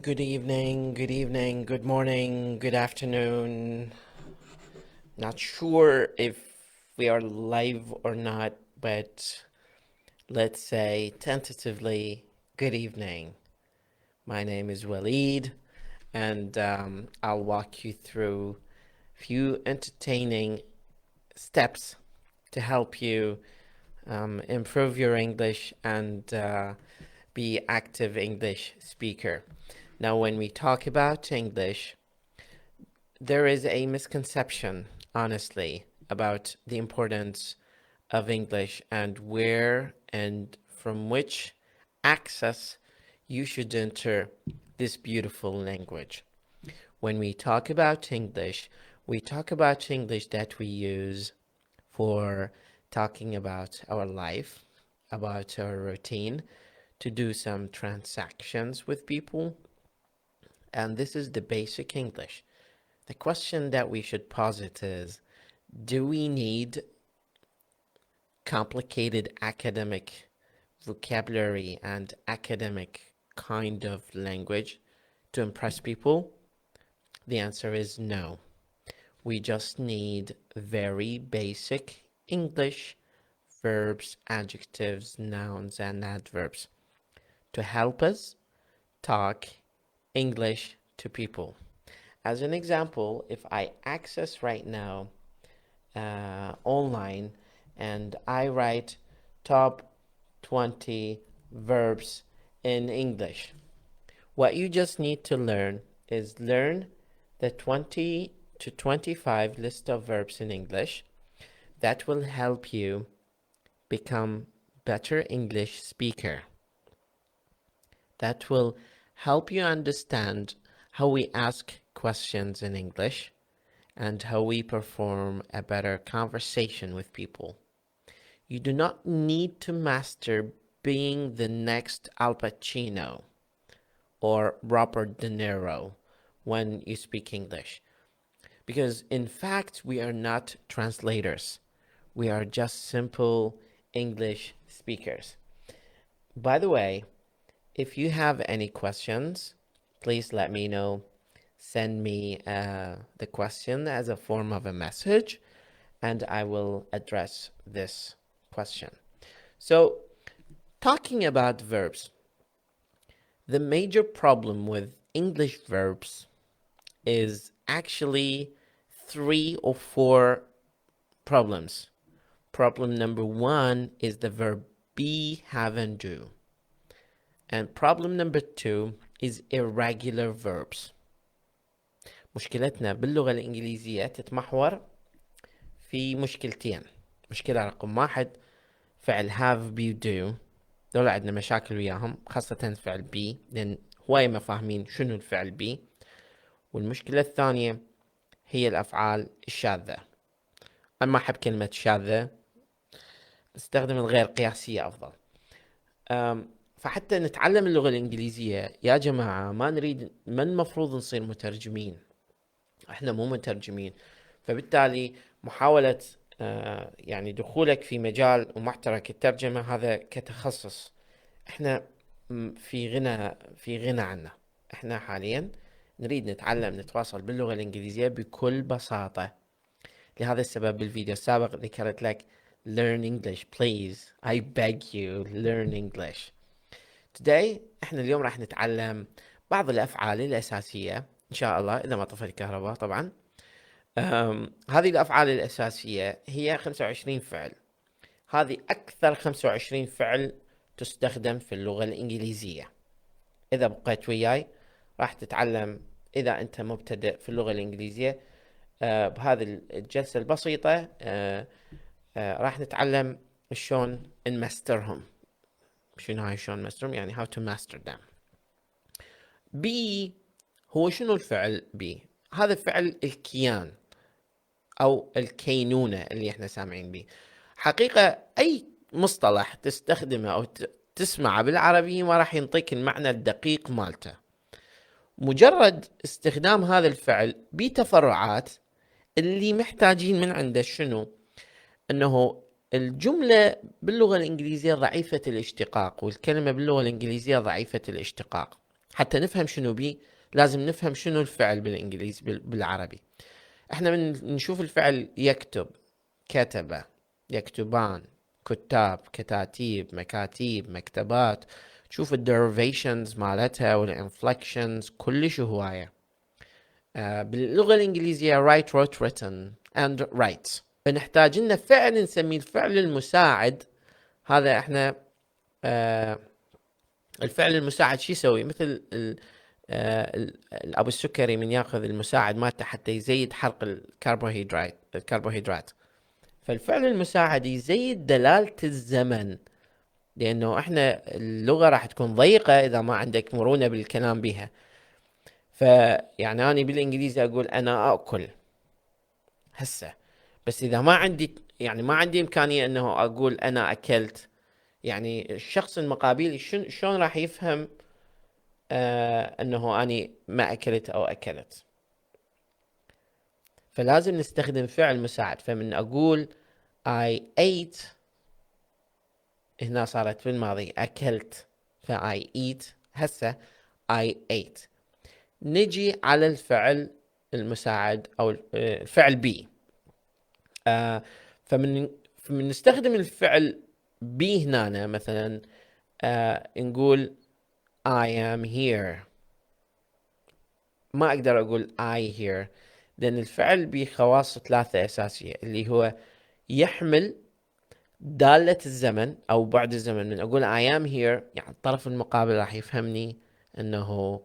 good evening, good evening, good morning, good afternoon. Not sure if we are live or not, but let's say tentatively, good evening. My name is Waleed, and I'll walk you through a few entertaining steps to help you improve your English and be active English speaker. Now, when we talk about English, there is a misconception, honestly, about the importance of English and where and from which access you should enter this beautiful language. When we talk about English, we talk about English that we use for talking about our life, about our routine, to do some transactions with people. And this is the basic English. The question that we should posit is, do we need complicated academic vocabulary and academic kind of language to impress people? The answer is no. We just need very basic English verbs, adjectives, nouns, and adverbs to help us talk English to people. As an example, if I access right now online and I write top 20 verbs in English, what you just need to learn is learn the 20 to 25 list of verbs in English that will help you become better English speaker. That will help you understand how we ask questions in English and how we perform a better conversation with people. You do not need to master being the next Al Pacino or Robert De Niro when you speak English. Because in fact, we are not translators. We are just simple English speakers. By the way, if you have any questions, please let me know. Send me the question as a form of a message, and I will address this question. So, talking about verbs, the major problem with English verbs is actually 3 or 4 problems. Problem number 1 is the verb be, have, and do. And problem number 2 is irregular verbs. مشكلتنا باللغة الإنجليزية تتمحور في مشكلتين. مشكلة رقم 1 فعل have be do، دول عندنا مشاكل وياهم، خاصة فعل be، لأن هواية ما فاهمين شنو الفعل be. والمشكلة الثانية هي الأفعال الشاذة. أنا ما أحب كلمة شاذة، استخدم الغير قياسية أفضل. فحتى نتعلم اللغة الإنجليزية يا جماعة ما المفروض نصير مترجمين. احنا مو مترجمين، فبالتالي محاولة يعني دخولك في مجال ومحترك الترجمة هذا كتخصص احنا في غنى عنه. احنا حاليا نريد نتواصل باللغة الإنجليزية بكل بساطة. لهذا السبب بالفيديو السابق ذكرت لك learn English please, I beg you learn English. Today احنا اليوم راح نتعلم بعض الأفعال الأساسية إن شاء الله إذا ما طفى الكهرباء طبعا. هذه الأفعال الأساسية هي 25 فعل. هذه أكثر 25 فعل تستخدم في اللغة الإنجليزية. إذا بقيت وياي راح تتعلم، إذا أنت مبتدئ في اللغة الإنجليزية بهذه الجلسة البسيطة راح نتعلم شلون نماسترهم. شنو هاي شلون نماسترهم؟ يعني how to master them. be هو شنو الفعل be؟ هذا فعل الكيان أو الكينونة اللي احنا سامعين به. حقيقة أي مصطلح تستخدمه أو تسمعه بالعربي ما راح ينطيك المعنى الدقيق مالته. مجرد استخدام هذا الفعل بتفرعات اللي محتاجين من عنده شنو؟ أنه الجملة باللغة الإنجليزية ضعيفة الاشتقاق، والكلمة باللغة الإنجليزية ضعيفة الاشتقاق. حتى نفهم شنو بي لازم نفهم شنو الفعل بالإنجليزي بالعربي. احنا من نشوف الفعل يكتب، كتب، يكتبان، كتاب، كتاتيب، مكاتيب، مكتبات، تشوف الديريفيشنز مالتها والانفلكشنز كلش هواية. باللغة الإنجليزية write wrote written and writes. فنحتاج لنا فعل نسميه الفعل المساعد. هذا احنا الفعل المساعد شو يسوي؟ مثل الأبو السكري من ياخذ المساعد مالته حتى يزيد حرق الكربوهيدرات. فالفعل المساعد يزيد دلالة الزمن، لأنه احنا اللغة راح تكون ضيقة إذا ما عندك مرونة بالكلام بها. فيعني أنا بالإنجليزي أقول أنا أكل هسه، بس إذا ما عندي ما عندي إمكانية أنه أقول أنا أكلت، يعني الشخص المقابل شلون راح يفهم أنه أنا ما أكلت أو أكلت؟ فلازم نستخدم فعل مساعد. فمن أقول I ate، هنا صارت في الماضي أكلت، I eat، هسه I ate. نجي على الفعل المساعد أو الفعل be. فمن نستخدم الفعل be هنا مثلا نقول I am here. ما أقدر أقول I here، لأن الفعل به خواص ثلاثة أساسية، اللي هو يحمل دالة الزمن أو بعد الزمن. من أقول I am here، يعني الطرف المقابل راح يفهمني أنه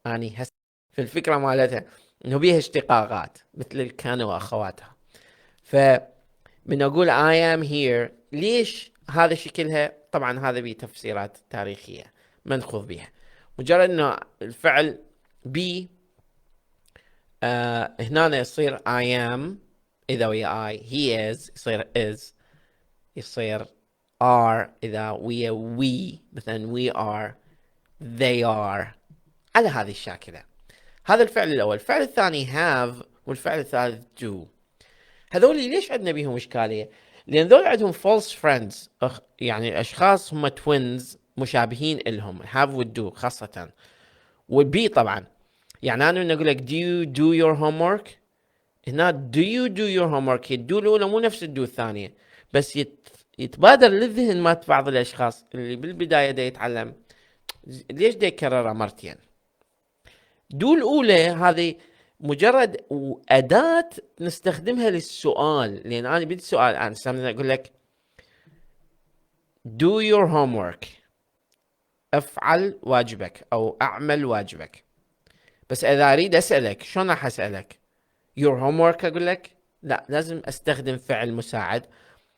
أني في الفكرة مالتها أنه بيها اشتقاقات مثل الكان وأخواتها. فمن أقول I am here، ليش هذا شكلها؟ طبعا هذا بيه تفسيرات تاريخية ما نخوض بيها. مجرد أنه الفعل be هنا يصير I am إذا ويا I، he is يصير is، يصير are إذا ويا we، مثلا we are، they are، على هذه الشاكلة. هذا الفعل الأول. الفعل الثاني have، والفعل الثالث do. هذولي ليش عندنا بيهم إشكالية؟ لأن ذول عندهم false friends، يعني أشخاص هم twins مشابهين إلهم، have و do خاصة، والبي طبعا. يعني أنا أقول لك do you do your homework، هنا do you do your homework، الدو الأولى مو نفس الدو الثانية، بس يتبادر للذهن مات بعض الأشخاص اللي بالبداية دا يتعلم ليش دا يكررها مرتين. دو الأولى هذه مجرد أداة نستخدمها للسؤال، لأن أنا بدي السؤال، أنا أقول لك do your homework، افعل واجبك أو أعمل واجبك. بس إذا أريد أسألك شلون راح أسألك؟ your homework أقول لك لا، لازم أستخدم فعل مساعد.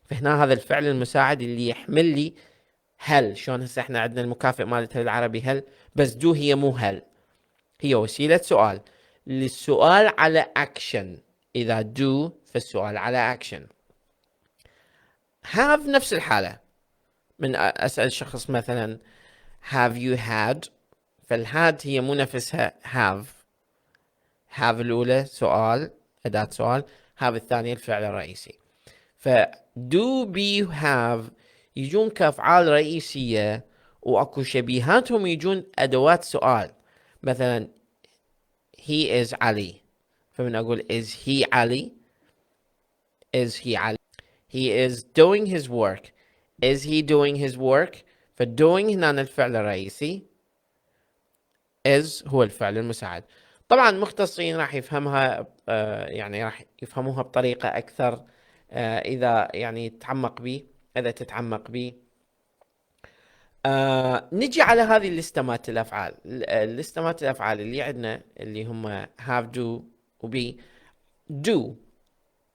فهنا هذا الفعل المساعد اللي يحمل لي هل. شلون هسه احنا عندنا المكافئ مالتها بالعربي هل، بس دو هي مو هل، هي وسيلة سؤال للسؤال على أكشن. إذا do فالسؤال على أكشن. have نفس الحالة، من أسأل شخص مثلا have you had، فالهاد هي مو نفسها have. have الأولى سؤال، أداة سؤال، have الثانية الفعل الرئيسي. ف do be have يجون كأفعال رئيسية، وأكو شبيهاتهم يجون أدوات سؤال. مثلا he is علي، فمن أقول is he علي، is he علي. he is doing his work، is he doing his work. فdoing هنا الفعل الرئيسي، is هو الفعل المساعد. طبعا مختصين راح يفهمها يعني راح يفهموها بطريقة أكثر إذا يعني تتعمق بي، إذا تتعمق بي. نجي على هذه الليستمات الأفعال. الليستمات الأفعال اللي عندنا اللي هم have do و be. do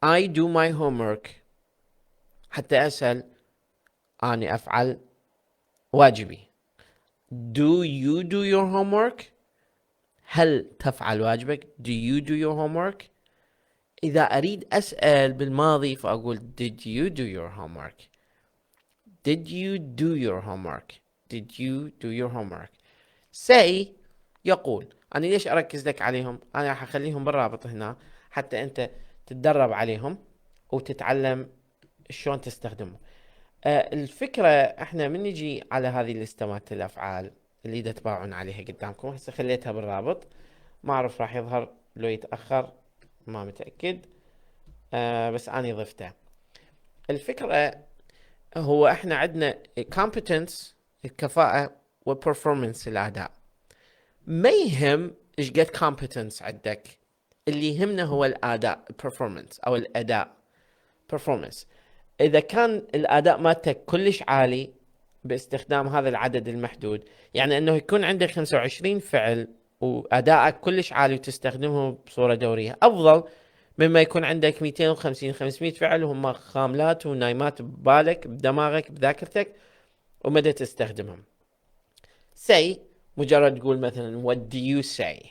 I do my homework، حتى أسأل أنا أفعل واجبي. do you do your homework، هل تفعل واجبك؟ do you do your homework. إذا أريد أسأل بالماضي فأقول did you do your homework، did you do your homework، did you do your homework. say يقول. أنا ليش أركز لك عليهم؟ أنا راح أخليهم بالرابط هنا حتى أنت تتدرب عليهم وتتعلم شلون تستخدمه. الفكرة احنا من نجي على هذه الاستمات الأفعال اللي تتباعون عليها قدامكم. هسه خليتها بالرابط، ما اعرف راح يظهر لو يتأخر، ما متأكد. بس اني ضفته. الفكرة هو احنا عندنا competence الكفاءة و performance الاداء. ما يهم ايش قد competence عندك، اللي يهمنا هو الاداء performance او الاداء performance. اذا كان الاداء مالتك كلش عالي باستخدام هذا العدد المحدود، يعني انه يكون عندك 25 فعل وادائك كلش عالي وتستخدمهم بصورة دورية، افضل مما يكون عندك 250 500 فعل وهم خاملات ونايمات ببالك بدماغك بذاكرتك ومدى تستخدمهم. say مجرد تقول مثلا what do you say،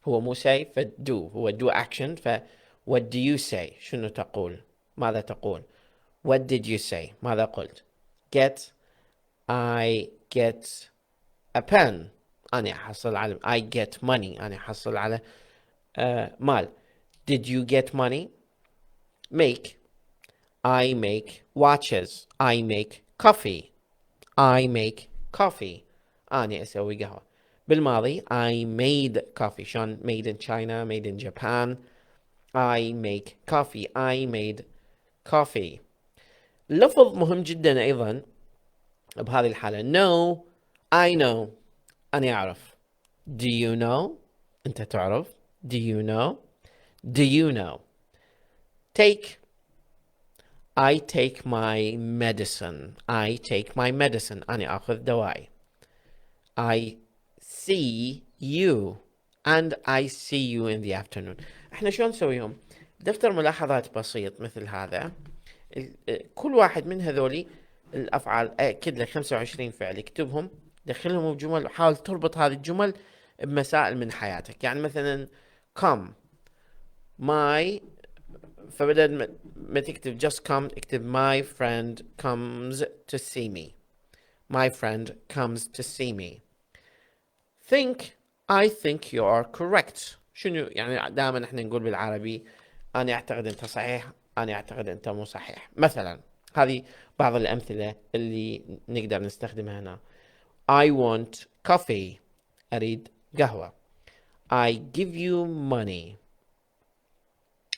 هو مو say do، هو do action. what do you say شنو تقول، ماذا تقول. what did you say ماذا قلت. get I get a pen أنا أحصل على I get money أنا أحصل على مال. did you get money. make I make watches I make coffee I make coffee أنا أسوي قهوة. بالماضي I made coffee، شلون made in China made in Japan. I make coffee I made coffee. لفظ مهم جدا أيضا بهذه الحالة know I know أنا أعرف. do you know أنت تعرف. do you know do you know. take I take my medicine I take my medicine أنا أخذ دوائي. I see you and I see you in the afternoon. احنا شلون نسويهم؟ دفتر ملاحظات بسيط مثل هذا، كل واحد من هذولي الافعال اكد لك 25 فعل، اكتبهم دخلهم بجمل وحاول تربط هذه الجمل بمسائل من حياتك. يعني مثلا come my، فبدل ما تكتب just come اكتب my friend comes to see me. my friend comes to see me. think I think you are correct. شنو يعني دائما احنا نقول بالعربي انا اعتقد انت صحيح انا اعتقد انت مو صحيح مثلا. هذه بعض الامثله اللي نقدر نستخدمها هنا. I want coffee اريد قهوه. I give you money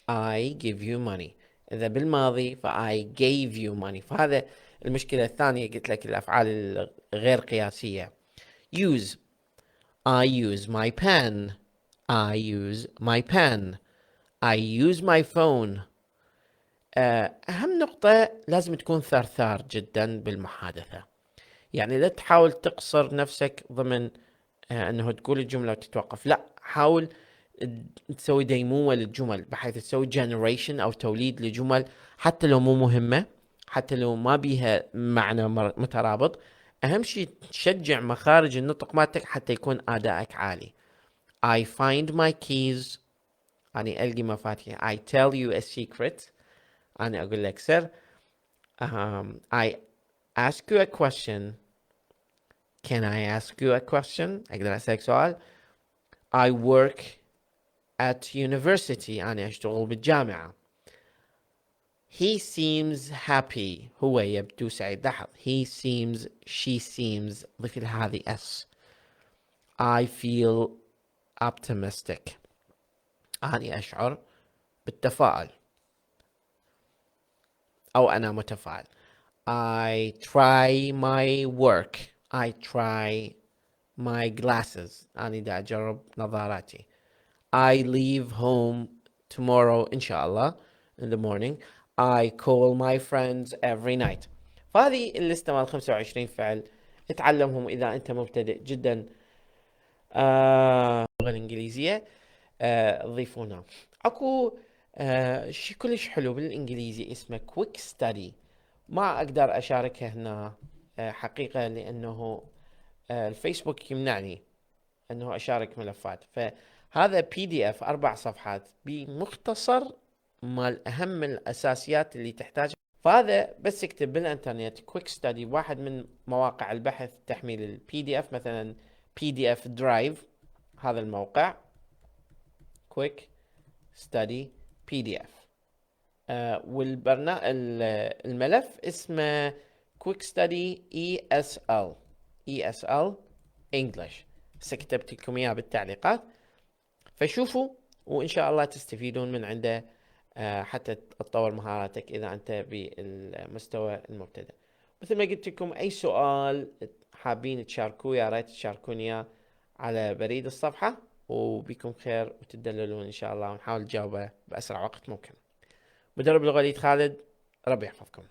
I give you money. اذا بالماضي ف I gave you money. فهذا المشكله الثانيه، قلت لك الافعال الغير قياسيه. use I use my pen I use my pen. I use my phone. أهم نقطة لازم تكون ثرثار جدا بالمحادثة. يعني لا تحاول تقصر نفسك ضمن أنه تقول الجملة وتتوقف، لا حاول تسوي ديمومة للجمل بحيث تسوي generation أو توليد لجمل حتى لو مو مهمة، حتى لو ما بيها معنى مترابط. أهم شيء تشجع مخارج النطق مالتك حتى يكون أدائك عالي. I find my keys أنا ألقي مفاتيح. I tell you a secret أنا أقول لك سر. I ask you a question. Can I ask you a question أقدر أسألك سؤال. I work at university أنا أشتغل بالجامعة. He seems happy هو يبدو سعيد. لاحظ he seems she seems ضيف لها هذه s. I feel optimistic أنا أشعر بالتفاؤل أو أنا متفائل. I try my work I try my glasses أنا دا أجرب نظاراتي. I leave home tomorrow إن شاء الله in the morning. I call my friends every night. فهذه الليستة مال 25 فعل، اتعلمهم إذا أنت مبتدئ جدا اللغة الإنجليزية. ضيفونا اكو شيء كلش حلو بالانجليزي اسمه كويك ستادي، ما اقدر اشاركه هنا حقيقة لانه الفيسبوك يمنعني انه اشارك ملفات. فهذا بي دي اف 4 صفحات بمختصر مال اهم الاساسيات اللي تحتاج. فهذا بس اكتب بالانترنت كويك ستادي، واحد من مواقع البحث تحميل البي دي اف، مثلا بي دي اف درايف هذا الموقع كويك ستادي بي دي اف. والبرنامج الملف اسمه كويك ستادي اي اس ال English. كتبت لكم إياه بالتعليقات، فشوفوا وإن شاء الله تستفيدون من عنده حتى تطور مهاراتك إذا أنت بالمستوى المبتدئ. مثل ما قلت لكم، أي سؤال حابين تشاركوه يا ريت تشاركوني إياه على بريد الصفحة، وبكم خير وتدللون إن شاء الله، ونحاول نجاوبه بأسرع وقت ممكن. مدرب اللغة وليد خالد، ربي يحفظكم.